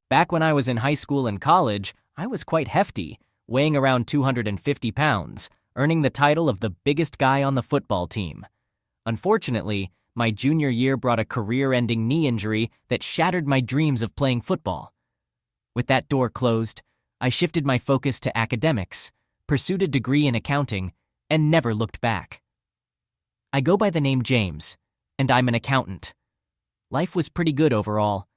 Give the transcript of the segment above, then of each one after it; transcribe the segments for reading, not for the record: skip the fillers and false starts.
Back when I was in high school and college, I was quite hefty, weighing around 250 pounds, earning the title of the biggest guy on the football team. Unfortunately, my junior year brought a career-ending knee injury that shattered my dreams of playing football. With that door closed, I shifted my focus to academics, pursued a degree in accounting, and never looked back. I go by the name James, and I'm an accountant. Life was pretty good overall.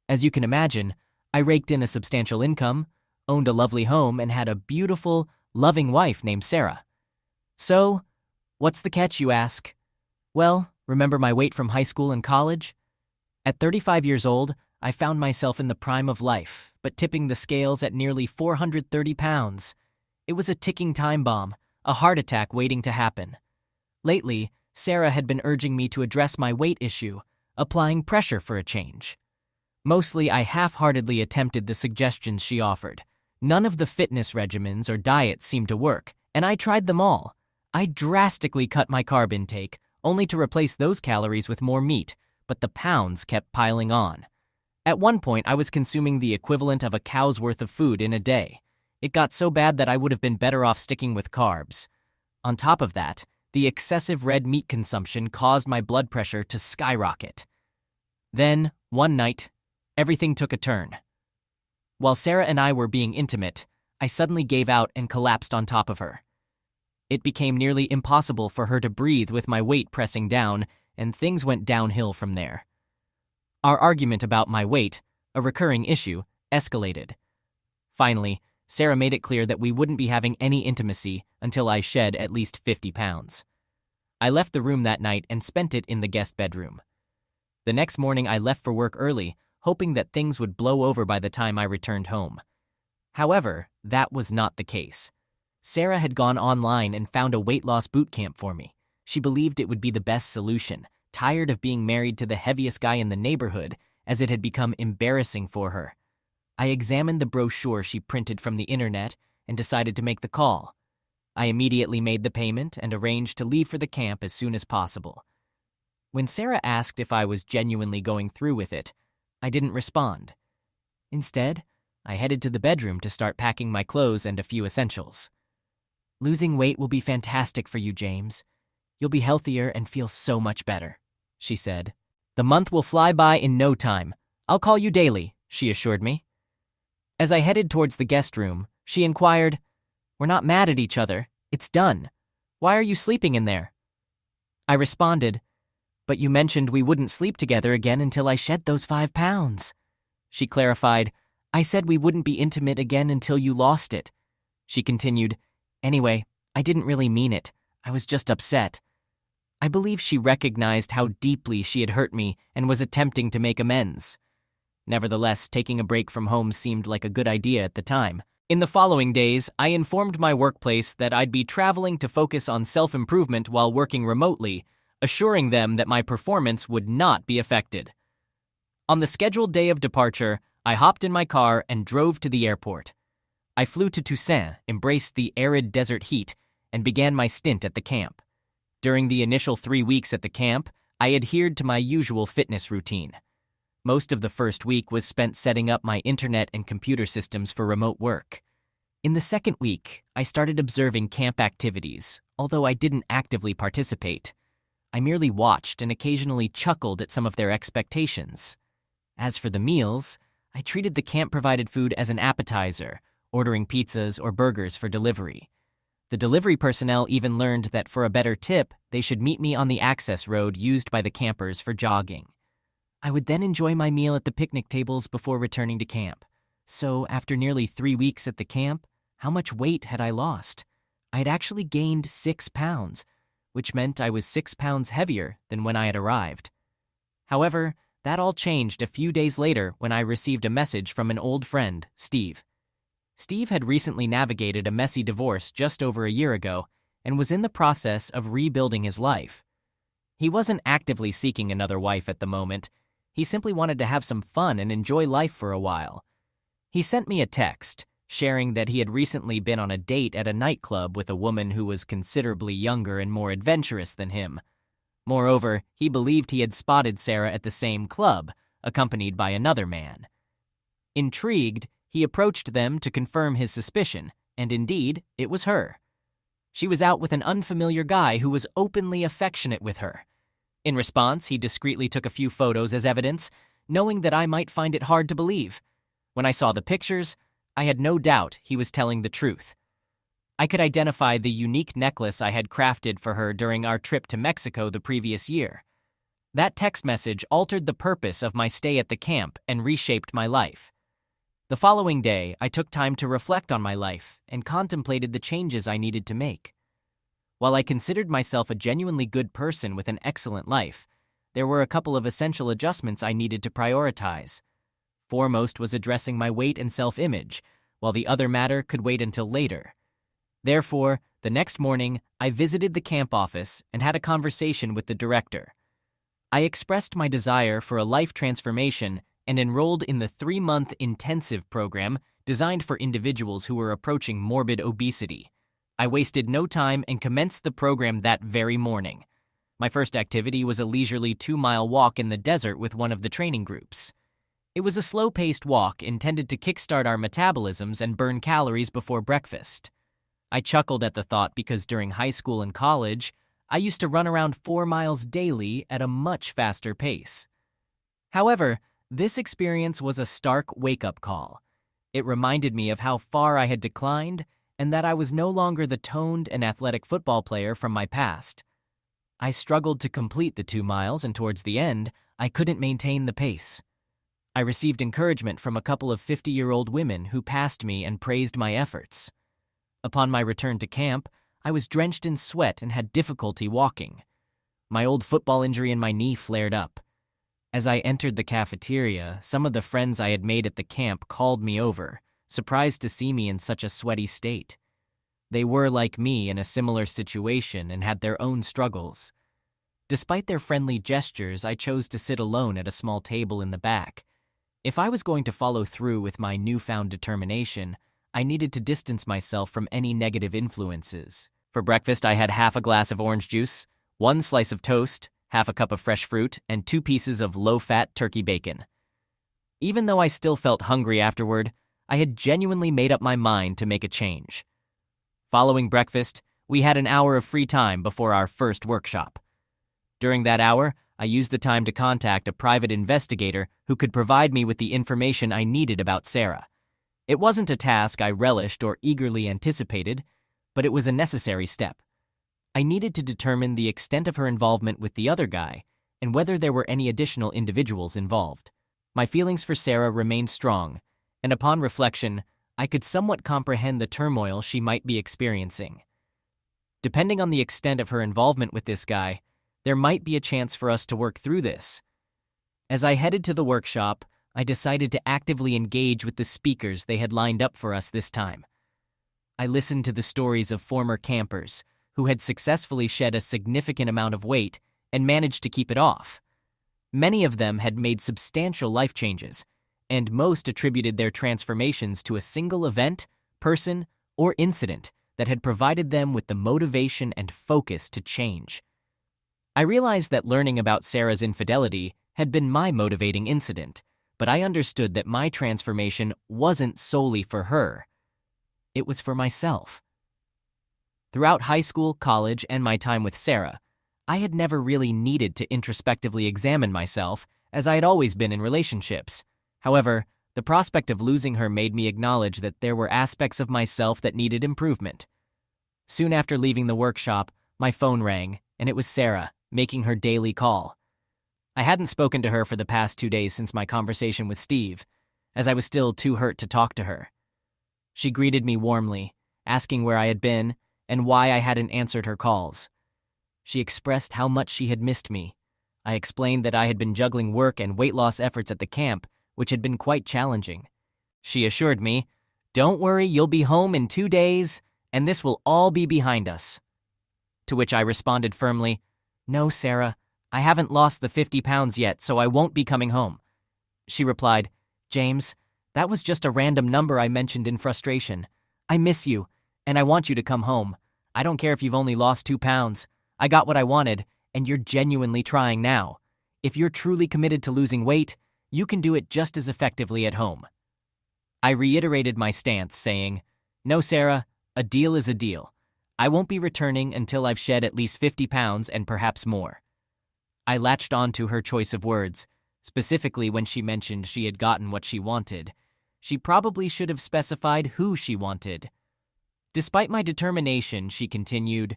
As you can imagine, I raked in a substantial income, owned a lovely home, and had a beautiful, loving wife named Sarah. So, what's the catch, you ask? Well, remember my weight from high school and college? At 35 years old, I found myself in the prime of life, but tipping the scales at nearly 430 pounds. It was a ticking time bomb, a heart attack waiting to happen. Lately, Sarah had been urging me to address my weight issue, applying pressure for a change. Mostly, I half-heartedly attempted the suggestions she offered. None of the fitness regimens or diets seemed to work, and I tried them all. I drastically cut my carb intake, only to replace those calories with more meat, but the pounds kept piling on. At one point, I was consuming the equivalent of a cow's worth of food in a day. It got so bad that I would have been better off sticking with carbs. On top of that, the excessive red meat consumption caused my blood pressure to skyrocket. Then, one night, everything took a turn. While Sarah and I were being intimate, I suddenly gave out and collapsed on top of her. It became nearly impossible for her to breathe with my weight pressing down, and things went downhill from there. Our argument about my weight, a recurring issue, escalated. Finally, Sarah made it clear that we wouldn't be having any intimacy until I shed at least 50 pounds. I left the room that night and spent it in the guest bedroom. The next morning I left for work early, hoping that things would blow over by the time I returned home. However, that was not the case. Sarah had gone online and found a weight loss boot camp for me. She believed it would be the best solution, tired of being married to the heaviest guy in the neighborhood, as it had become embarrassing for her. I examined the brochure she printed from the internet and decided to make the call. I immediately made the payment and arranged to leave for the camp as soon as possible. When Sarah asked if I was genuinely going through with it, I didn't respond. Instead, I headed to the bedroom to start packing my clothes and a few essentials. "Losing weight will be fantastic for you, James. You'll be healthier and feel so much better," she said. "The month will fly by in no time. I'll call you daily," she assured me. As I headed towards the guest room, she inquired, "We're not mad at each other. It's done. Why are you sleeping in there?" I responded, "But you mentioned we wouldn't sleep together again until I shed those 5 pounds. She clarified, "I said we wouldn't be intimate again until you lost it." She continued, "Anyway, I didn't really mean it. I was just upset." I believe she recognized how deeply she had hurt me and was attempting to make amends. Nevertheless, taking a break from home seemed like a good idea at the time. In the following days, I informed my workplace that I'd be traveling to focus on self-improvement while working remotely, assuring them that my performance would not be affected. On the scheduled day of departure, I hopped in my car and drove to the airport. I flew to Toussaint, embraced the arid desert heat, and began my stint at the camp. During the initial 3 weeks at the camp, I adhered to my usual fitness routine. Most of the first week was spent setting up my internet and computer systems for remote work. In the second week, I started observing camp activities, although I didn't actively participate. I merely watched and occasionally chuckled at some of their expectations. As for the meals, I treated the camp-provided food as an appetizer, ordering pizzas or burgers for delivery. The delivery personnel even learned that for a better tip, they should meet me on the access road used by the campers for jogging. I would then enjoy my meal at the picnic tables before returning to camp. So, after nearly 3 weeks at the camp, how much weight had I lost? I had actually gained 6 pounds, which meant I was 6 pounds heavier than when I had arrived. However, that all changed a few days later when I received a message from an old friend, Steve. Steve had recently navigated a messy divorce just over a year ago and was in the process of rebuilding his life. He wasn't actively seeking another wife at the moment. He simply wanted to have some fun and enjoy life for a while. He sent me a text, sharing that he had recently been on a date at a nightclub with a woman who was considerably younger and more adventurous than him. Moreover, he believed he had spotted Sarah at the same club, accompanied by another man. Intrigued, he approached them to confirm his suspicion, and indeed, it was her. She was out with an unfamiliar guy who was openly affectionate with her. In response, he discreetly took a few photos as evidence, knowing that I might find it hard to believe. When I saw the pictures, I had no doubt he was telling the truth. I could identify the unique necklace I had crafted for her during our trip to Mexico the previous year. That text message altered the purpose of my stay at the camp and reshaped my life. The following day, I took time to reflect on my life and contemplated the changes I needed to make. While I considered myself a genuinely good person with an excellent life, there were a couple of essential adjustments I needed to prioritize. Foremost was addressing my weight and self-image, while the other matter could wait until later. Therefore, the next morning, I visited the camp office and had a conversation with the director. I expressed my desire for a life transformation and enrolled in the 3-month intensive program designed for individuals who were approaching morbid obesity. I wasted no time and commenced the program that very morning. My first activity was a leisurely 2-mile walk in the desert with one of the training groups. It was a slow-paced walk intended to kickstart our metabolisms and burn calories before breakfast. I chuckled at the thought because during high school and college, I used to run around 4 miles daily at a much faster pace. However, this experience was a stark wake-up call. It reminded me of how far I had declined and that I was no longer the toned and athletic football player from my past. I struggled to complete the 2 miles, and towards the end, I couldn't maintain the pace. I received encouragement from a couple of 50-year-old women who passed me and praised my efforts. Upon my return to camp, I was drenched in sweat and had difficulty walking. My old football injury in my knee flared up. As I entered the cafeteria, some of the friends I had made at the camp called me over, surprised to see me in such a sweaty state. They were like me in a similar situation and had their own struggles. Despite their friendly gestures, I chose to sit alone at a small table in the back. If I was going to follow through with my newfound determination, I needed to distance myself from any negative influences. For breakfast, I had half a glass of orange juice, 1 slice of toast, half a cup of fresh fruit, and 2 pieces of low-fat turkey bacon. Even though I still felt hungry afterward, I had genuinely made up my mind to make a change. Following breakfast, we had an hour of free time before our first workshop. During that hour, I used the time to contact a private investigator who could provide me with the information I needed about Sarah. It wasn't a task I relished or eagerly anticipated, but it was a necessary step. I needed to determine the extent of her involvement with the other guy and whether there were any additional individuals involved. My feelings for Sarah remained strong, and upon reflection, I could somewhat comprehend the turmoil she might be experiencing. Depending on the extent of her involvement with this guy, there might be a chance for us to work through this. As I headed to the workshop, I decided to actively engage with the speakers they had lined up for us this time. I listened to the stories of former campers who had successfully shed a significant amount of weight and managed to keep it off. Many of them had made substantial life changes, and most attributed their transformations to a single event, person, or incident that had provided them with the motivation and focus to change. I realized that learning about Sarah's infidelity had been my motivating incident, but I understood that my transformation wasn't solely for her. It was for myself. Throughout high school, college, and my time with Sarah, I had never really needed to introspectively examine myself, as I had always been in relationships. However, the prospect of losing her made me acknowledge that there were aspects of myself that needed improvement. Soon after leaving the workshop, my phone rang, and it was Sarah, making her daily call. I hadn't spoken to her for the past 2 days since my conversation with Steve, as I was still too hurt to talk to her. She greeted me warmly, asking where I had been and why I hadn't answered her calls. She expressed how much she had missed me. I explained that I had been juggling work and weight loss efforts at the camp, which had been quite challenging. She assured me, "Don't worry, you'll be home in 2 days, and this will all be behind us." To which I responded firmly, "No, Sarah, I haven't lost the 50 pounds yet, so I won't be coming home." She replied, "James, that was just a random number I mentioned in frustration. I miss you, and I want you to come home. I don't care if you've only lost 2 pounds. I got what I wanted, and you're genuinely trying now. If you're truly committed to losing weight, you can do it just as effectively at home." I reiterated my stance, saying, "No, Sarah, a deal is a deal. I won't be returning until I've shed at least 50 pounds and perhaps more." I latched on to her choice of words, specifically when she mentioned she had gotten what she wanted. She probably should have specified who she wanted. Despite my determination, she continued,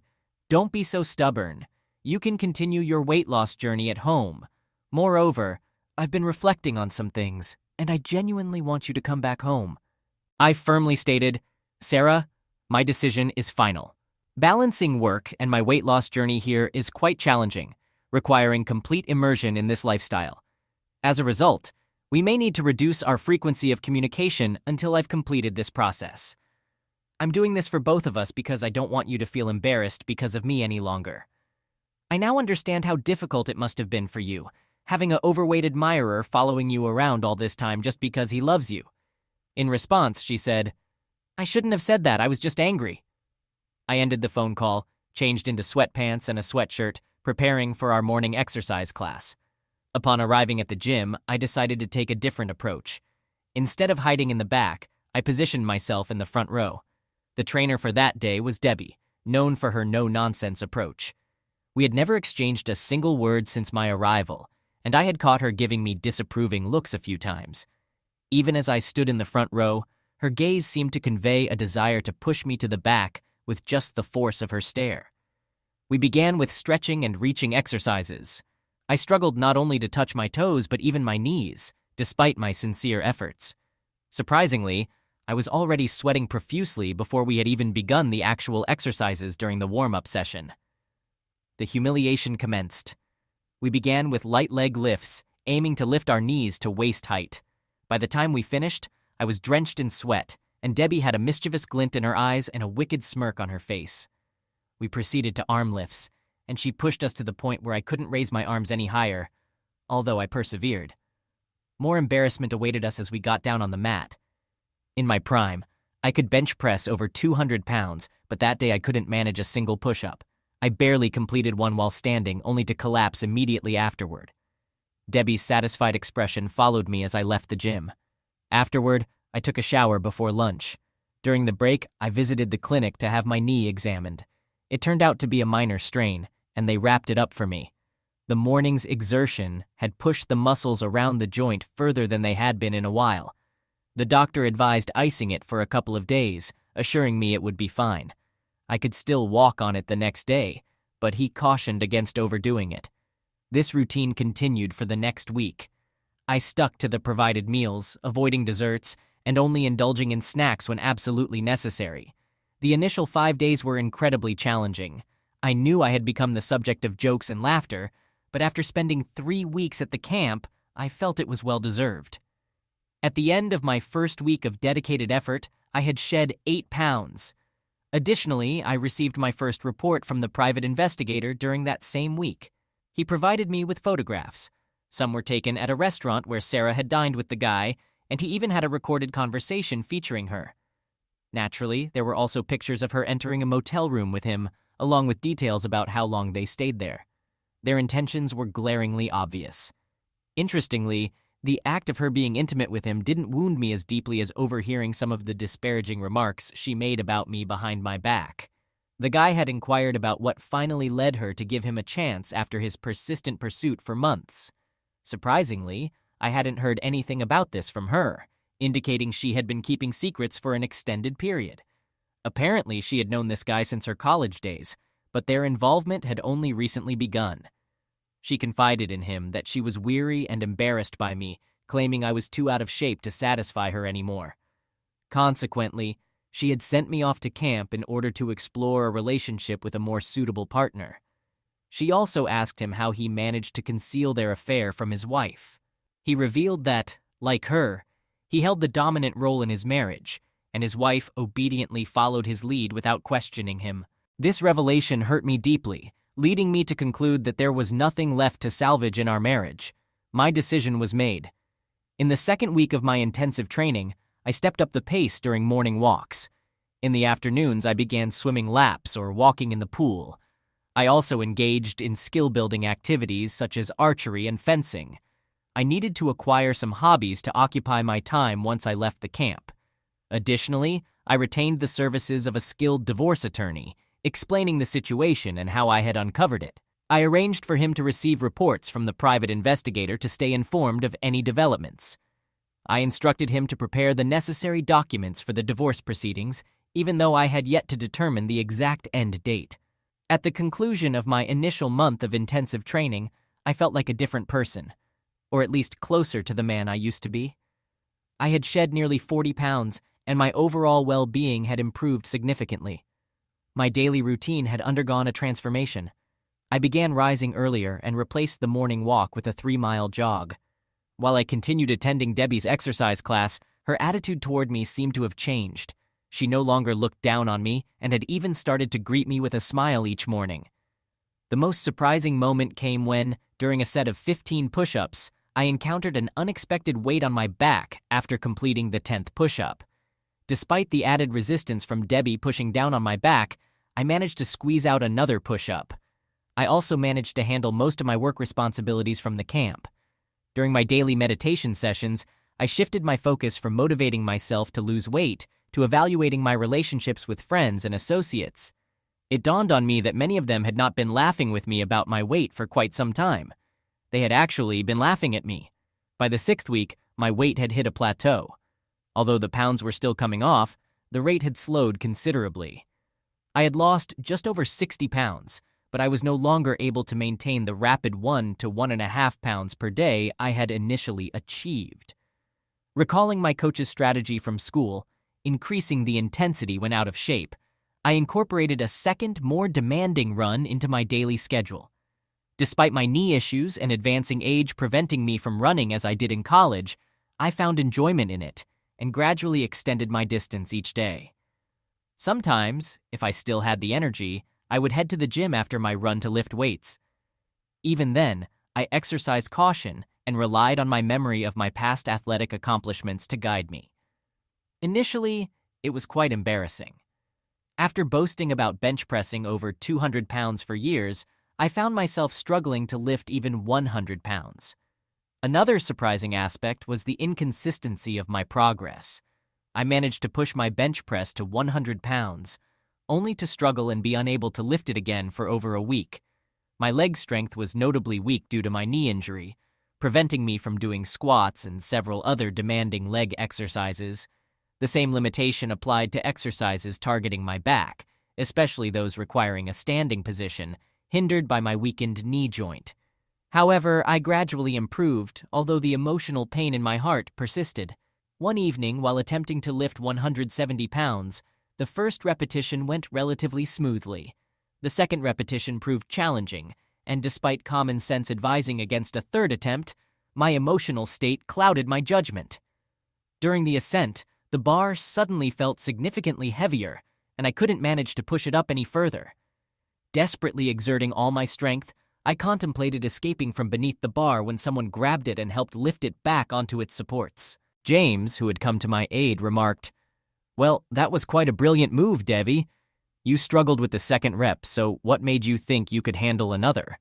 "Don't be so stubborn. You can continue your weight loss journey at home. Moreover, I've been reflecting on some things, and I genuinely want you to come back home." I firmly stated, "Sarah, my decision is final. Balancing work and my weight loss journey here is quite challenging, requiring complete immersion in this lifestyle. As a result, we may need to reduce our frequency of communication until I've completed this process. I'm doing this for both of us because I don't want you to feel embarrassed because of me any longer. I now understand how difficult it must have been for you, having an overweight admirer following you around all this time just because he loves you." In response, she said, "I shouldn't have said that, I was just angry." I ended the phone call, changed into sweatpants and a sweatshirt, preparing for our morning exercise class. Upon arriving at the gym, I decided to take a different approach. Instead of hiding in the back, I positioned myself in the front row. The trainer for that day was Debbie, known for her no-nonsense approach. We had never exchanged a single word since my arrival, and I had caught her giving me disapproving looks a few times. Even as I stood in the front row, her gaze seemed to convey a desire to push me to the back with just the force of her stare. We began with stretching and reaching exercises. I struggled not only to touch my toes but even my knees, despite my sincere efforts. Surprisingly, I was already sweating profusely before we had even begun the actual exercises during the warm-up session. The humiliation commenced. We began with light leg lifts, aiming to lift our knees to waist height. By the time we finished, I was drenched in sweat, and Debbie had a mischievous glint in her eyes and a wicked smirk on her face. We proceeded to arm lifts, and she pushed us to the point where I couldn't raise my arms any higher, although I persevered. More embarrassment awaited us as we got down on the mat. In my prime, I could bench press over 200 pounds, but that day I couldn't manage a single push-up. I barely completed one while standing, only to collapse immediately afterward. Debbie's satisfied expression followed me as I left the gym. Afterward, I took a shower before lunch. During the break, I visited the clinic to have my knee examined. It turned out to be a minor strain, and they wrapped it up for me. The morning's exertion had pushed the muscles around the joint further than they had been in a while. The doctor advised icing it for a couple of days, assuring me it would be fine. I could still walk on it the next day, but he cautioned against overdoing it. This routine continued for the next week. I stuck to the provided meals, avoiding desserts, and only indulging in snacks when absolutely necessary. The initial 5 days were incredibly challenging. I knew I had become the subject of jokes and laughter, but after spending 3 weeks at the camp, I felt it was well-deserved. At the end of my first week of dedicated effort, I had shed 8 pounds. Additionally, I received my first report from the private investigator during that same week. He provided me with photographs. Some were taken at a restaurant where Sarah had dined with the guy, and he even had a recorded conversation featuring her. Naturally, there were also pictures of her entering a motel room with him, along with details about how long they stayed there. Their intentions were glaringly obvious. Interestingly, the act of her being intimate with him didn't wound me as deeply as overhearing some of the disparaging remarks she made about me behind my back. The guy had inquired about what finally led her to give him a chance after his persistent pursuit for months. Surprisingly, I hadn't heard anything about this from her, indicating she had been keeping secrets for an extended period. Apparently, she had known this guy since her college days, but their involvement had only recently begun. She confided in him that she was weary and embarrassed by me, claiming I was too out of shape to satisfy her anymore. Consequently, she had sent me off to camp in order to explore a relationship with a more suitable partner. She also asked him how he managed to conceal their affair from his wife. He revealed that, like her, he held the dominant role in his marriage, and his wife obediently followed his lead without questioning him. This revelation hurt me deeply, leading me to conclude that there was nothing left to salvage in our marriage. My decision was made. In the second week of my intensive training, I stepped up the pace during morning walks. In the afternoons, I began swimming laps or walking in the pool. I also engaged in skill-building activities such as archery and fencing. I needed to acquire some hobbies to occupy my time once I left the camp. Additionally, I retained the services of a skilled divorce attorney, explaining the situation and how I had uncovered it. I arranged for him to receive reports from the private investigator to stay informed of any developments. I instructed him to prepare the necessary documents for the divorce proceedings, even though I had yet to determine the exact end date. At the conclusion of my initial month of intensive training, I felt like a different person, or at least closer to the man I used to be. I had shed nearly 40 pounds, and my overall well-being had improved significantly. My daily routine had undergone a transformation. I began rising earlier and replaced the morning walk with a 3-mile jog. While I continued attending Debbie's exercise class, her attitude toward me seemed to have changed. She no longer looked down on me and had even started to greet me with a smile each morning. The most surprising moment came when, during a set of 15 push-ups, I encountered an unexpected weight on my back after completing the 10th push-up. Despite the added resistance from Debbie pushing down on my back, I managed to squeeze out another push-up. I also managed to handle most of my work responsibilities from the camp. During my daily meditation sessions, I shifted my focus from motivating myself to lose weight to evaluating my relationships with friends and associates. It dawned on me that many of them had not been laughing with me about my weight for quite some time. They had actually been laughing at me. By the 6th week, my weight had hit a plateau. Although the pounds were still coming off, the rate had slowed considerably. I had lost just over 60 pounds, but I was no longer able to maintain the rapid 1 to 1.5 pounds per day I had initially achieved. Recalling my coach's strategy from school, increasing the intensity when out of shape, I incorporated a second, more demanding run into my daily schedule. Despite my knee issues and advancing age preventing me from running as I did in college, I found enjoyment in it and gradually extended my distance each day. Sometimes, if I still had the energy, I would head to the gym after my run to lift weights. Even then, I exercised caution and relied on my memory of my past athletic accomplishments to guide me. Initially, it was quite embarrassing. After boasting about bench pressing over 200 pounds for years, I found myself struggling to lift even 100 pounds. Another surprising aspect was the inconsistency of my progress. I managed to push my bench press to 100 pounds, only to struggle and be unable to lift it again for over a week. My leg strength was notably weak due to my knee injury, preventing me from doing squats and several other demanding leg exercises. The same limitation applied to exercises targeting my back, especially those requiring a standing position, hindered by my weakened knee joint. However, I gradually improved, although the emotional pain in my heart persisted. One evening, while attempting to lift 170 pounds, the first repetition went relatively smoothly. The second repetition proved challenging, and despite common sense advising against a third attempt, my emotional state clouded my judgment. During the ascent, the bar suddenly felt significantly heavier, and I couldn't manage to push it up any further. Desperately exerting all my strength, I contemplated escaping from beneath the bar when someone grabbed it and helped lift it back onto its supports. James, who had come to my aid, remarked, "Well, that was quite a brilliant move, Devi. You struggled with the second rep, so what made you think you could handle another?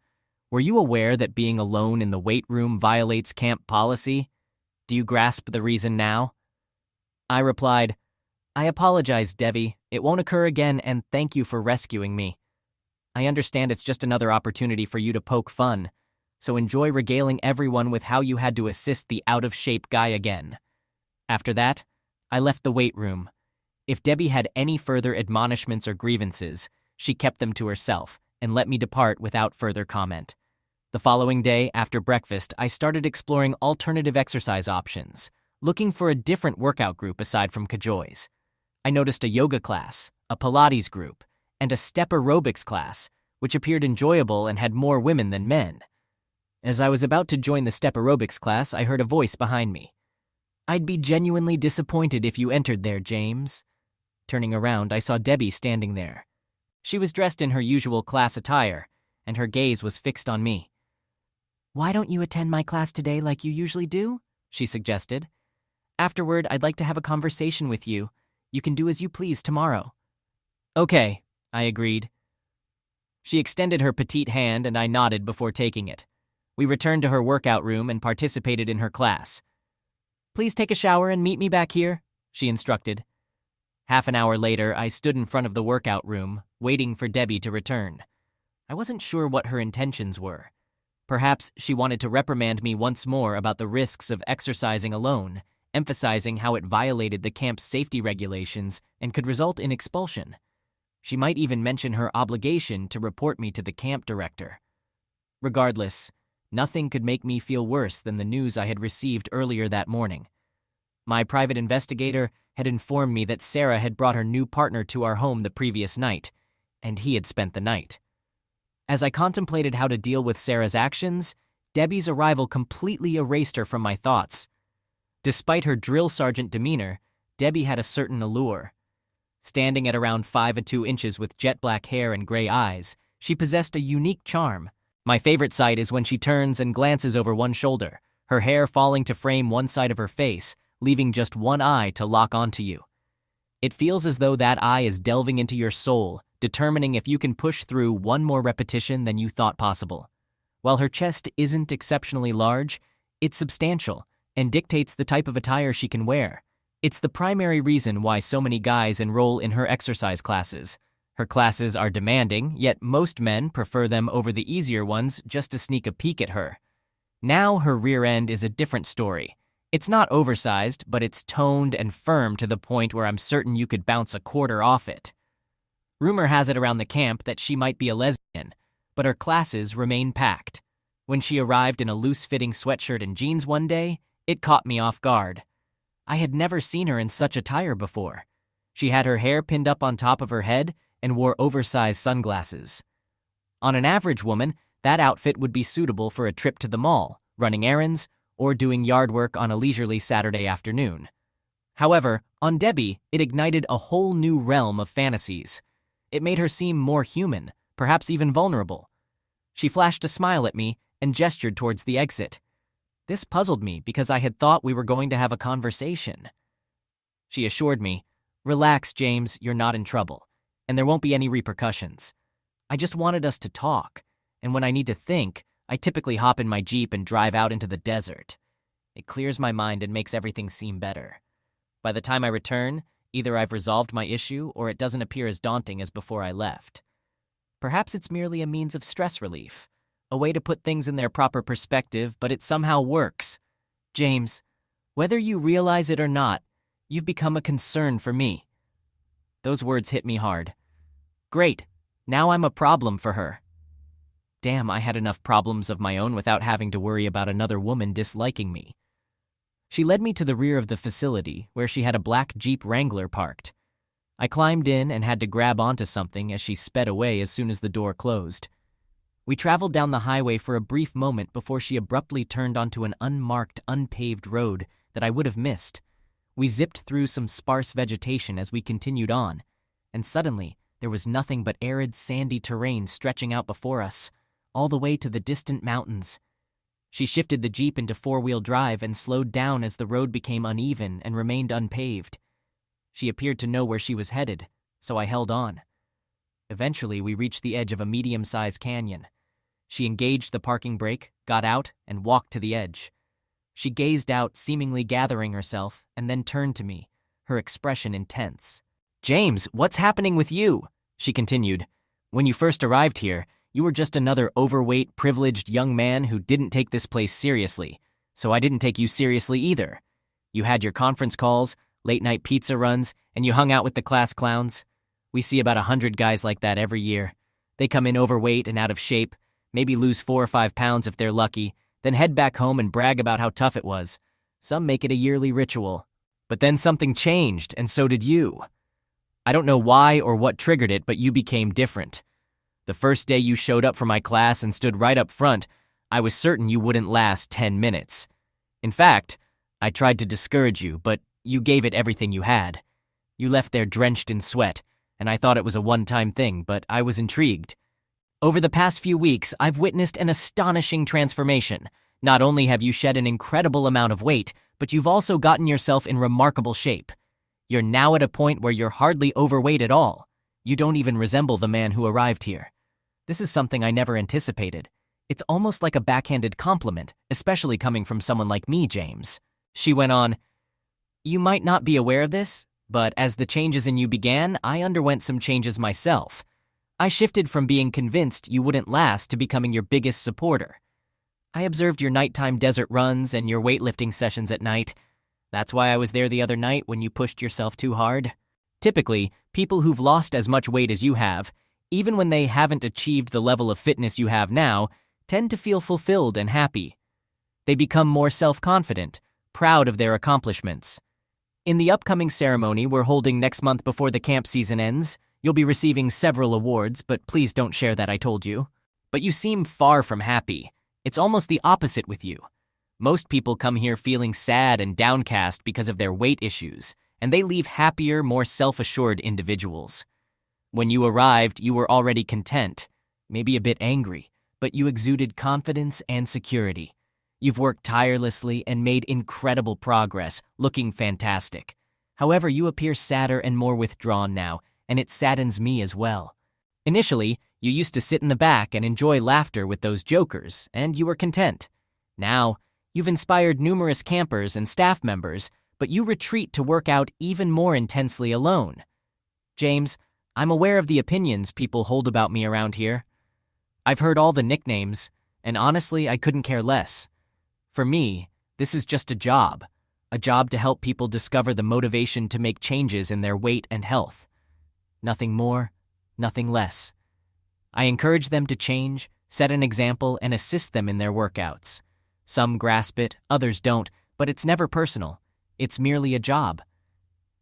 Were you aware that being alone in the weight room violates camp policy? Do you grasp the reason now?" I replied, "I apologize, Devi. It won't occur again, and thank you for rescuing me. I understand it's just another opportunity for you to poke fun, so enjoy regaling everyone with how you had to assist the out-of-shape guy again." After that, I left the weight room. If Debbie had any further admonishments or grievances, she kept them to herself and let me depart without further comment. The following day, after breakfast, I started exploring alternative exercise options, looking for a different workout group aside from Kajoy's. I noticed a yoga class, a Pilates group, and a step aerobics class, which appeared enjoyable and had more women than men. As I was about to join the step aerobics class, I heard a voice behind me. "I'd be genuinely disappointed if you entered there, James." Turning around, I saw Debbie standing there. She was dressed in her usual class attire, and her gaze was fixed on me. "Why don't you attend my class today like you usually do?" she suggested. "Afterward, I'd like to have a conversation with you. You can do as you please tomorrow." "Okay," I agreed. She extended her petite hand and I nodded before taking it. We returned to her workout room and participated in her class. "Please take a shower and meet me back here," she instructed. Half an hour later, I stood in front of the workout room, waiting for Debbie to return. I wasn't sure what her intentions were. Perhaps she wanted to reprimand me once more about the risks of exercising alone, emphasizing how it violated the camp's safety regulations and could result in expulsion. She might even mention her obligation to report me to the camp director. Regardless, nothing could make me feel worse than the news I had received earlier that morning. My private investigator had informed me that Sarah had brought her new partner to our home the previous night, and he had spent the night. As I contemplated how to deal with Sarah's actions, Debbie's arrival completely erased her from my thoughts. Despite her drill sergeant demeanor, Debbie had a certain allure. Standing at around 5'2" with jet black hair and gray eyes, she possessed a unique charm. My favorite sight is when she turns and glances over one shoulder, her hair falling to frame one side of her face, leaving just one eye to lock onto you. It feels as though that eye is delving into your soul, determining if you can push through one more repetition than you thought possible. While her chest isn't exceptionally large, it's substantial and dictates the type of attire she can wear. It's the primary reason why so many guys enroll in her exercise classes. Her classes are demanding, yet most men prefer them over the easier ones just to sneak a peek at her. Now her rear end is a different story. It's not oversized, but it's toned and firm to the point where I'm certain you could bounce a quarter off it. Rumor has it around the camp that she might be a lesbian, but her classes remain packed. When she arrived in a loose-fitting sweatshirt and jeans one day, it caught me off guard. I had never seen her in such attire before. She had her hair pinned up on top of her head and wore oversized sunglasses. On an average woman, that outfit would be suitable for a trip to the mall, running errands, or doing yard work on a leisurely Saturday afternoon. However, on Debbie, it ignited a whole new realm of fantasies. It made her seem more human, perhaps even vulnerable. She flashed a smile at me and gestured towards the exit. This puzzled me because I had thought we were going to have a conversation. She assured me, "Relax, James, you're not in trouble, and there won't be any repercussions. I just wanted us to talk, and when I need to think, I typically hop in my Jeep and drive out into the desert. It clears my mind and makes everything seem better. By the time I return, either I've resolved my issue or it doesn't appear as daunting as before I left. Perhaps it's merely a means of stress relief, a way to put things in their proper perspective, but it somehow works. James, whether you realize it or not, you've become a concern for me." Those words hit me hard. Great, now I'm a problem for her. Damn, I had enough problems of my own without having to worry about another woman disliking me. She led me to the rear of the facility, where she had a black Jeep Wrangler parked. I climbed in and had to grab onto something as she sped away as soon as the door closed. We traveled down the highway for a brief moment before she abruptly turned onto an unmarked, unpaved road that I would have missed. We zipped through some sparse vegetation as we continued on, and suddenly there was nothing but arid, sandy terrain stretching out before us, all the way to the distant mountains. She shifted the Jeep into four-wheel drive and slowed down as the road became uneven and remained unpaved. She appeared to know where she was headed, so I held on. Eventually, we reached the edge of a medium-sized canyon. She engaged the parking brake, got out, and walked to the edge. She gazed out, seemingly gathering herself, and then turned to me, her expression intense. "James, what's happening with you?" she continued. "When you first arrived here, you were just another overweight, privileged young man who didn't take this place seriously, so I didn't take you seriously either. You had your conference calls, late-night pizza runs, and you hung out with the class clowns. We see about 100 guys like that every year. They come in overweight and out of shape, maybe lose 4 or 5 pounds if they're lucky, then head back home and brag about how tough it was. Some make it a yearly ritual. But then something changed, and so did you. I don't know why or what triggered it, but you became different. The first day you showed up for my class and stood right up front, I was certain you wouldn't last 10 minutes. In fact, I tried to discourage you, but you gave it everything you had. You left there drenched in sweat, and I thought it was a one-time thing, but I was intrigued. Over the past few weeks, I've witnessed an astonishing transformation. Not only have you shed an incredible amount of weight, but you've also gotten yourself in remarkable shape. You're now at a point where you're hardly overweight at all. You don't even resemble the man who arrived here. This is something I never anticipated. It's almost like a backhanded compliment, especially coming from someone like me, James. She went on, "You might not be aware of this, but as the changes in you began, I underwent some changes myself. I shifted from being convinced you wouldn't last to becoming your biggest supporter. I observed your nighttime desert runs and your weightlifting sessions at night. That's why I was there the other night when you pushed yourself too hard." Typically, people who've lost as much weight as you have, even when they haven't achieved the level of fitness you have now, tend to feel fulfilled and happy. They become more self-confident, proud of their accomplishments. In the upcoming ceremony we're holding next month before the camp season ends, you'll be receiving several awards, but please don't share that I told you. But you seem far from happy. It's almost the opposite with you. Most people come here feeling sad and downcast because of their weight issues, and they leave happier, more self-assured individuals. When you arrived, you were already content, maybe a bit angry, but you exuded confidence and security. You've worked tirelessly and made incredible progress, looking fantastic. However, you appear sadder and more withdrawn now, and it saddens me as well. Initially, you used to sit in the back and enjoy laughter with those jokers, and you were content. Now, you've inspired numerous campers and staff members, but you retreat to work out even more intensely alone. James, I'm aware of the opinions people hold about me around here. I've heard all the nicknames, and honestly, I couldn't care less. For me, this is just a job to help people discover the motivation to make changes in their weight and health. Nothing more, nothing less. I encourage them to change, set an example, and assist them in their workouts. Some grasp it, others don't, but it's never personal. It's merely a job.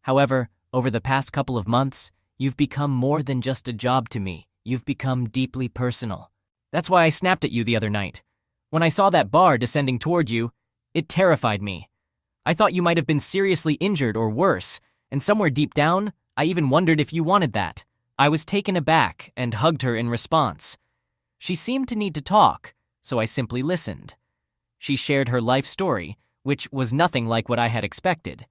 However, over the past couple of months, you've become more than just a job to me. You've become deeply personal. That's why I snapped at you the other night. When I saw that bar descending toward you, it terrified me. I thought you might have been seriously injured or worse, and somewhere deep down, I even wondered if you wanted that. I was taken aback and hugged her in response. She seemed to need to talk, so I simply listened. She shared her life story, which was nothing like what I had expected.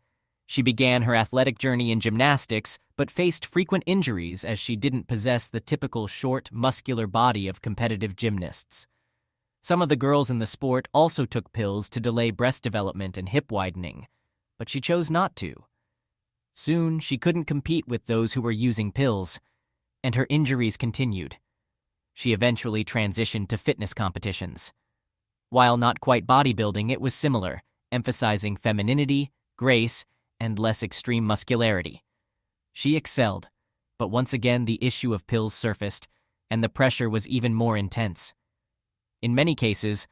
She began her athletic journey in gymnastics, but faced frequent injuries as she didn't possess the typical short, muscular body of competitive gymnasts. Some of the girls in the sport also took pills to delay breast development and hip widening, but she chose not to. Soon, she couldn't compete with those who were using pills, and her injuries continued. She eventually transitioned to fitness competitions. While not quite bodybuilding, it was similar, emphasizing femininity, grace, and less extreme muscularity. She excelled, but once again the issue of pills surfaced, and the pressure was even more intense. In many cases,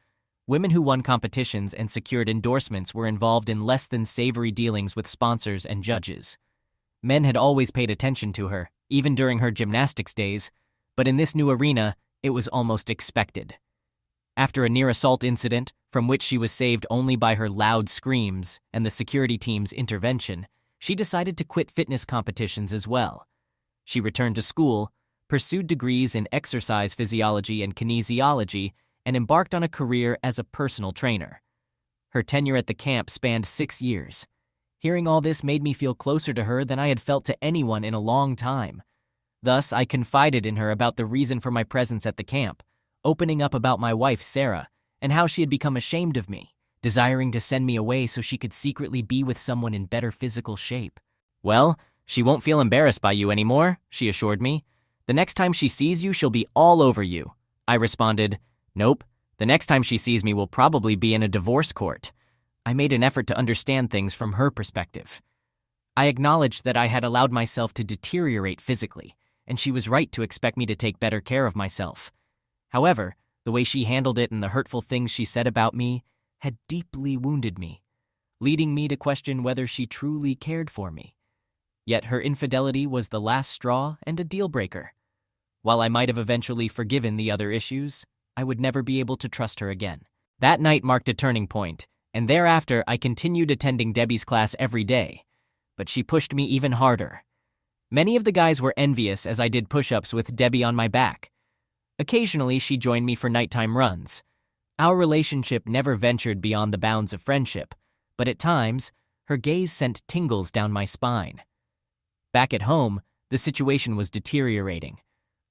women who won competitions and secured endorsements were involved in less than savory dealings with sponsors and judges. Men had always paid attention to her, even during her gymnastics days, but in this new arena, it was almost expected. After a near-assault incident, from which she was saved only by her loud screams and the security team's intervention, she decided to quit fitness competitions as well. She returned to school, pursued degrees in exercise physiology and kinesiology, and embarked on a career as a personal trainer. Her tenure at the camp spanned 6 years. Hearing all this made me feel closer to her than I had felt to anyone in a long time. Thus, I confided in her about the reason for my presence at the camp, opening up about my wife, Sarah, and how she had become ashamed of me, desiring to send me away so she could secretly be with someone in better physical shape. "Well, she won't feel embarrassed by you anymore," she assured me. "The next time she sees you, she'll be all over you." I responded, "Nope, the next time she sees me will probably be in a divorce court." I made an effort to understand things from her perspective. I acknowledged that I had allowed myself to deteriorate physically, and she was right to expect me to take better care of myself. However, the way she handled it and the hurtful things she said about me had deeply wounded me, leading me to question whether she truly cared for me. Yet her infidelity was the last straw and a deal-breaker. While I might have eventually forgiven the other issues, I would never be able to trust her again. That night marked a turning point, and thereafter I continued attending Debbie's class every day, but she pushed me even harder. Many of the guys were envious as I did push-ups with Debbie on my back. Occasionally, she joined me for nighttime runs. Our relationship never ventured beyond the bounds of friendship, but at times, her gaze sent tingles down my spine. Back at home, the situation was deteriorating.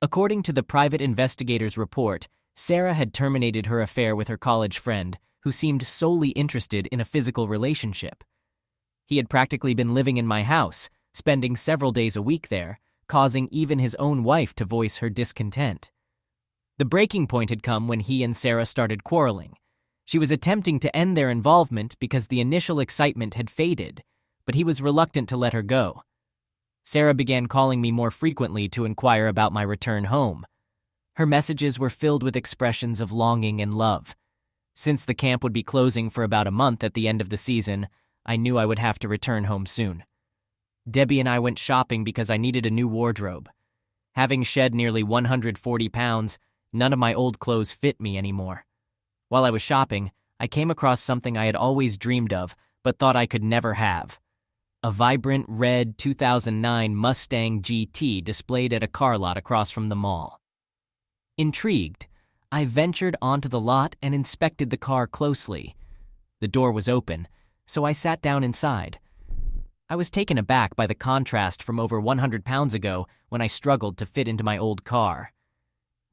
According to the private investigator's report, Sarah had terminated her affair with her college friend, who seemed solely interested in a physical relationship. He had practically been living in my house, spending several days a week there, causing even his own wife to voice her discontent. The breaking point had come when he and Sarah started quarreling. She was attempting to end their involvement because the initial excitement had faded, but he was reluctant to let her go. Sarah began calling me more frequently to inquire about my return home. Her messages were filled with expressions of longing and love. Since the camp would be closing for about a month at the end of the season, I knew I would have to return home soon. Debbie and I went shopping because I needed a new wardrobe. Having shed nearly 140 pounds, none of my old clothes fit me anymore. While I was shopping, I came across something I had always dreamed of, but thought I could never have. A vibrant red 2009 Mustang GT displayed at a car lot across from the mall. Intrigued, I ventured onto the lot and inspected the car closely. The door was open, so I sat down inside. I was taken aback by the contrast from over 100 pounds ago when I struggled to fit into my old car.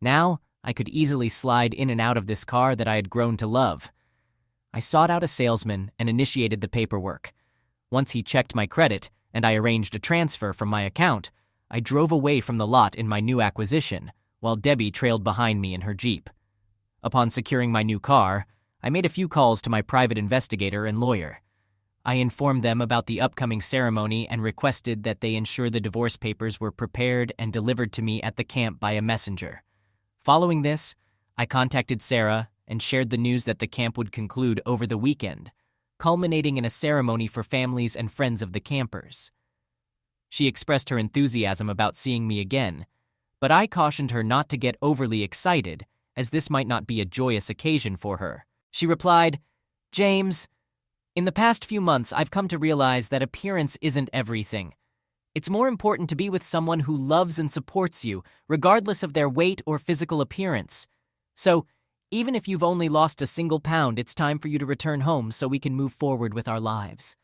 Now, I could easily slide in and out of this car that I had grown to love. I sought out a salesman and initiated the paperwork. Once he checked my credit and I arranged a transfer from my account, I drove away from the lot in my new acquisition, while Debbie trailed behind me in her Jeep. Upon securing my new car, I made a few calls to my private investigator and lawyer. I informed them about the upcoming ceremony and requested that they ensure the divorce papers were prepared and delivered to me at the camp by a messenger. Following this, I contacted Sarah and shared the news that the camp would conclude over the weekend, culminating in a ceremony for families and friends of the campers. She expressed her enthusiasm about seeing me again, but I cautioned her not to get overly excited, as this might not be a joyous occasion for her. She replied, "James, in the past few months I've come to realize that appearance isn't everything. It's more important to be with someone who loves and supports you, regardless of their weight or physical appearance. So, even if you've only lost a single pound, it's time for you to return home so we can move forward with our lives.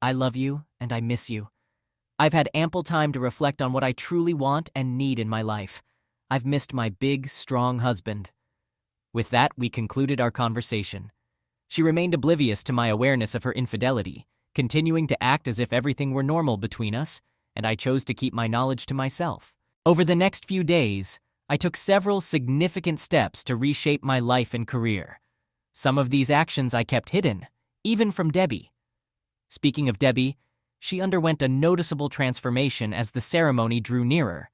I love you and I miss you. I've had ample time to reflect on what I truly want and need in my life. I've missed my big, strong husband." With that, we concluded our conversation. She remained oblivious to my awareness of her infidelity, continuing to act as if everything were normal between us, and I chose to keep my knowledge to myself. Over the next few days, I took several significant steps to reshape my life and career. Some of these actions I kept hidden, even from Debbie. Speaking of Debbie, she underwent a noticeable transformation as the ceremony drew nearer.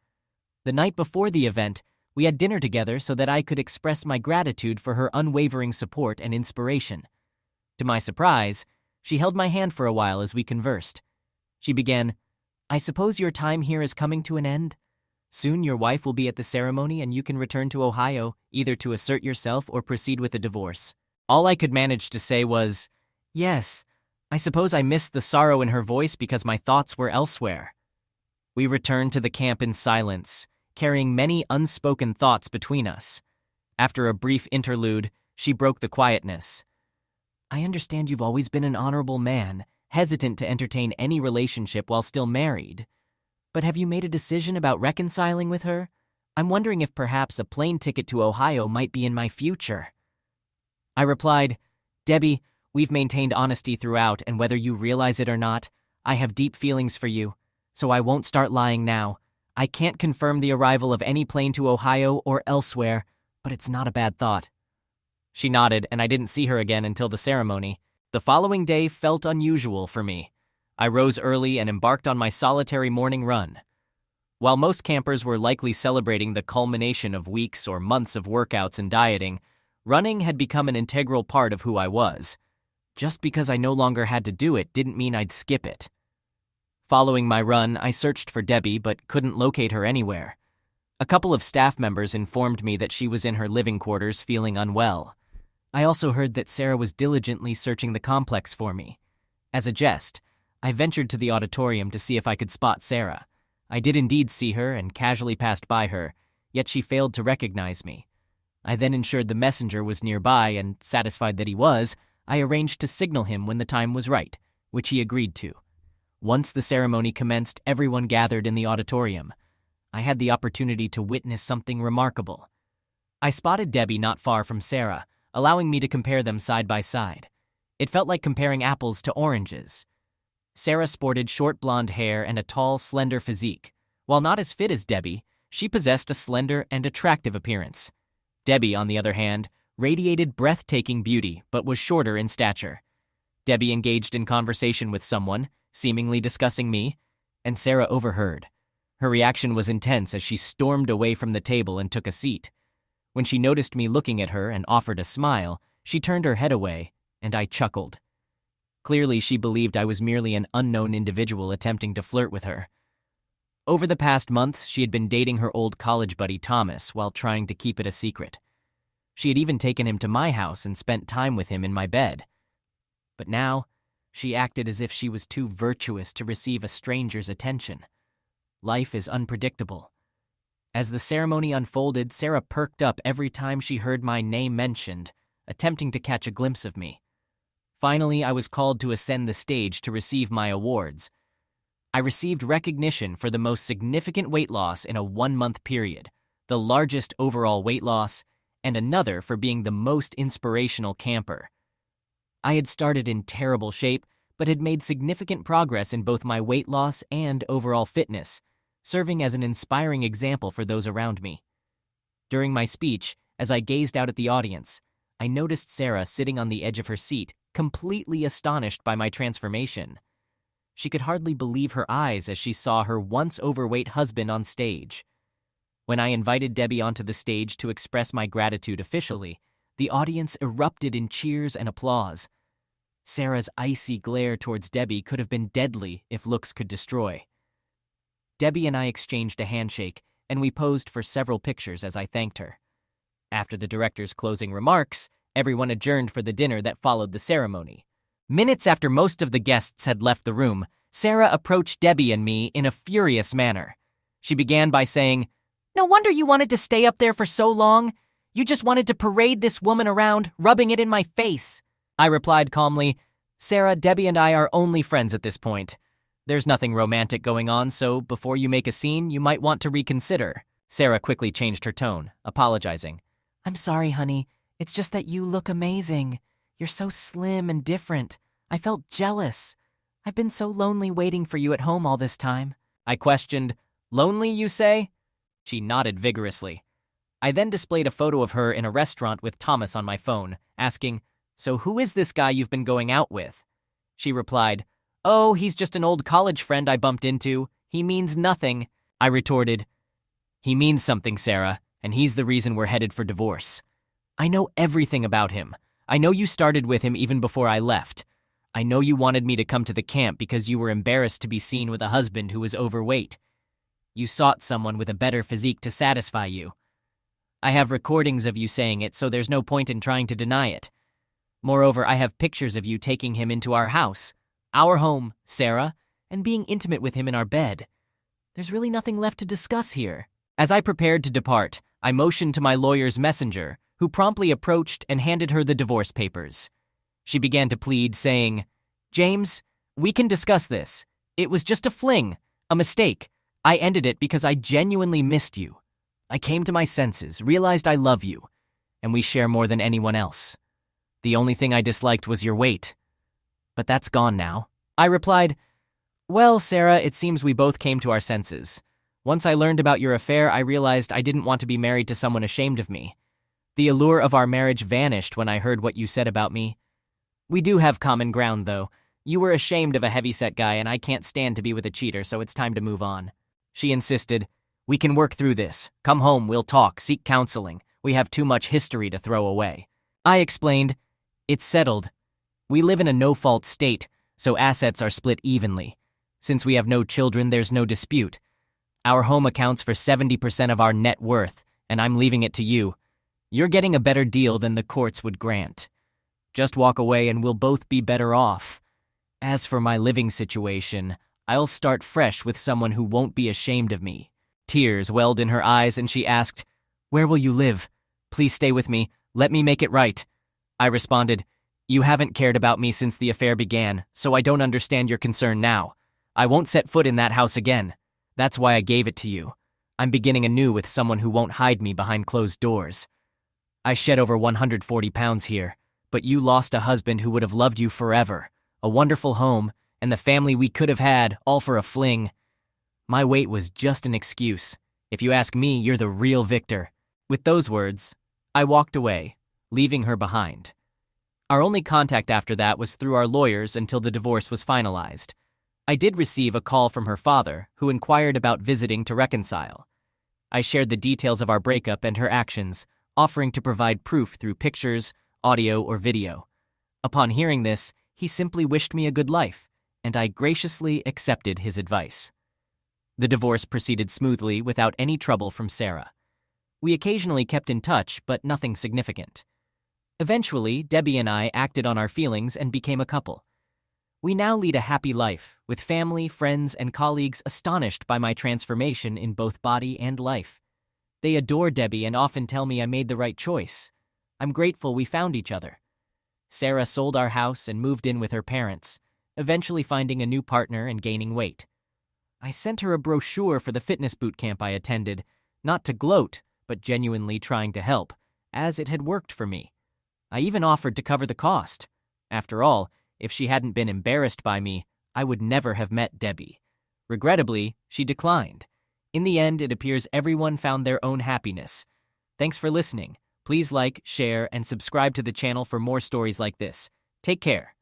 The night before the event, we had dinner together so that I could express my gratitude for her unwavering support and inspiration. To my surprise, she held my hand for a while as we conversed. She began, "I suppose your time here is coming to an end? Soon your wife will be at the ceremony and you can return to Ohio, either to assert yourself or proceed with a divorce." All I could manage to say was, "Yes, I suppose." I missed the sorrow in her voice because my thoughts were elsewhere. We returned to the camp in silence, carrying many unspoken thoughts between us. After a brief interlude, she broke the quietness. "I understand you've always been an honorable man, hesitant to entertain any relationship while still married. But have you made a decision about reconciling with her? I'm wondering if perhaps a plane ticket to Ohio might be in my future." I replied, "Debbie, we've maintained honesty throughout, and whether you realize it or not, I have deep feelings for you, so I won't start lying now. I can't confirm the arrival of any plane to Ohio or elsewhere, but it's not a bad thought." She nodded, and I didn't see her again until the ceremony. The following day felt unusual for me. I rose early and embarked on my solitary morning run. While most campers were likely celebrating the culmination of weeks or months of workouts and dieting, running had become an integral part of who I was. Just because I no longer had to do it didn't mean I'd skip it. Following my run, I searched for Debbie but couldn't locate her anywhere. A couple of staff members informed me that she was in her living quarters feeling unwell. I also heard that Sarah was diligently searching the complex for me. As a jest, I ventured to the auditorium to see if I could spot Sarah. I did indeed see her and casually passed by her, yet she failed to recognize me. I then ensured the messenger was nearby, and satisfied that he was, I arranged to signal him when the time was right, which he agreed to. Once the ceremony commenced, everyone gathered in the auditorium. I had the opportunity to witness something remarkable. I spotted Debbie not far from Sarah, allowing me to compare them side by side. It felt like comparing apples to oranges. Sarah sported short blonde hair and a tall, slender physique. While not as fit as Debbie, she possessed a slender and attractive appearance. Debbie, on the other hand, radiated breathtaking beauty but was shorter in stature. Debbie engaged in conversation with someone, seemingly discussing me, and Sarah overheard. Her reaction was intense as she stormed away from the table and took a seat. When she noticed me looking at her and offered a smile, she turned her head away, and I chuckled. Clearly, she believed I was merely an unknown individual attempting to flirt with her. Over the past months, she had been dating her old college buddy Thomas while trying to keep it a secret. She had even taken him to my house and spent time with him in my bed. But now, she acted as if she was too virtuous to receive a stranger's attention. Life is unpredictable. As the ceremony unfolded, Sarah perked up every time she heard my name mentioned, attempting to catch a glimpse of me. Finally, I was called to ascend the stage to receive my awards. I received recognition for the most significant weight loss in a 1-month period, the largest overall weight loss, and another for being the most inspirational camper. I had started in terrible shape, but had made significant progress in both my weight loss and overall fitness, serving as an inspiring example for those around me. During my speech, as I gazed out at the audience, I noticed Sarah sitting on the edge of her seat, completely astonished by my transformation. She could hardly believe her eyes as she saw her once overweight husband on stage. When I invited Debbie onto the stage to express my gratitude officially, the audience erupted in cheers and applause. Sarah's icy glare towards Debbie could have been deadly if looks could destroy. Debbie and I exchanged a handshake, and we posed for several pictures as I thanked her. After the director's closing remarks, everyone adjourned for the dinner that followed the ceremony. Minutes after most of the guests had left the room, Sarah approached Debbie and me in a furious manner. She began by saying, "No wonder you wanted to stay up there for so long. You just wanted to parade this woman around, rubbing it in my face." I replied calmly, "Sarah, Debbie and I are only friends at this point. There's nothing romantic going on, so before you make a scene, you might want to reconsider." Sarah quickly changed her tone, apologizing. "I'm sorry, honey. It's just that you look amazing. You're so slim and different. I felt jealous. I've been so lonely waiting for you at home all this time." I questioned, "Lonely, you say?" She nodded vigorously. I then displayed a photo of her in a restaurant with Thomas on my phone, asking, "So who is this guy you've been going out with?" She replied, "Oh, he's just an old college friend I bumped into. He means nothing." I retorted, "He means something, Sarah, and he's the reason we're headed for divorce. I know everything about him. I know you started with him even before I left. I know you wanted me to come to the camp because you were embarrassed to be seen with a husband who was overweight. You sought someone with a better physique to satisfy you. I have recordings of you saying it, so there's no point in trying to deny it. Moreover, I have pictures of you taking him into our house, our home, Sarah, and being intimate with him in our bed. There's really nothing left to discuss here." As I prepared to depart, I motioned to my lawyer's messenger, who promptly approached and handed her the divorce papers. She began to plead, saying, "James, we can discuss this. It was just a fling, a mistake. I ended it because I genuinely missed you. I came to my senses, realized I love you, and we share more than anyone else. The only thing I disliked was your weight. But that's gone now." I replied, "Well, Sarah, it seems we both came to our senses. Once I learned about your affair, I realized I didn't want to be married to someone ashamed of me. The allure of our marriage vanished when I heard what you said about me. We do have common ground, though. You were ashamed of a heavyset guy, and I can't stand to be with a cheater, so it's time to move on." She insisted, "We can work through this. Come home, we'll talk, seek counseling. We have too much history to throw away." I explained, "It's settled. We live in a no-fault state, so assets are split evenly. Since we have no children, there's no dispute. Our home accounts for 70% of our net worth, and I'm leaving it to you. You're getting a better deal than the courts would grant. Just walk away and we'll both be better off. As for my living situation, I'll start fresh with someone who won't be ashamed of me." Tears welled in her eyes and she asked, "Where will you live? Please stay with me. Let me make it right." I responded, "You haven't cared about me since the affair began, so I don't understand your concern now. I won't set foot in that house again. That's why I gave it to you. I'm beginning anew with someone who won't hide me behind closed doors. I shed over 140 pounds here, but you lost a husband who would have loved you forever, a wonderful home, and the family we could have had, all for a fling. My weight was just an excuse. If you ask me, you're the real victor." With those words, I walked away, leaving her behind. Our only contact after that was through our lawyers until the divorce was finalized. I did receive a call from her father, who inquired about visiting to reconcile. I shared the details of our breakup and her actions, offering to provide proof through pictures, audio, or video. Upon hearing this, he simply wished me a good life, and I graciously accepted his advice. The divorce proceeded smoothly without any trouble from Sarah. We occasionally kept in touch, but nothing significant. Eventually, Debbie and I acted on our feelings and became a couple. We now lead a happy life, with family, friends, and colleagues astonished by my transformation in both body and life. They adore Debbie and often tell me I made the right choice. I'm grateful we found each other. Sarah sold our house and moved in with her parents, eventually finding a new partner and gaining weight. I sent her a brochure for the fitness boot camp I attended, not to gloat, but genuinely trying to help, as it had worked for me. I even offered to cover the cost. After all, if she hadn't been embarrassed by me, I would never have met Debbie. Regrettably, she declined. In the end, it appears everyone found their own happiness. Thanks for listening. Please like, share, and subscribe to the channel for more stories like this. Take care.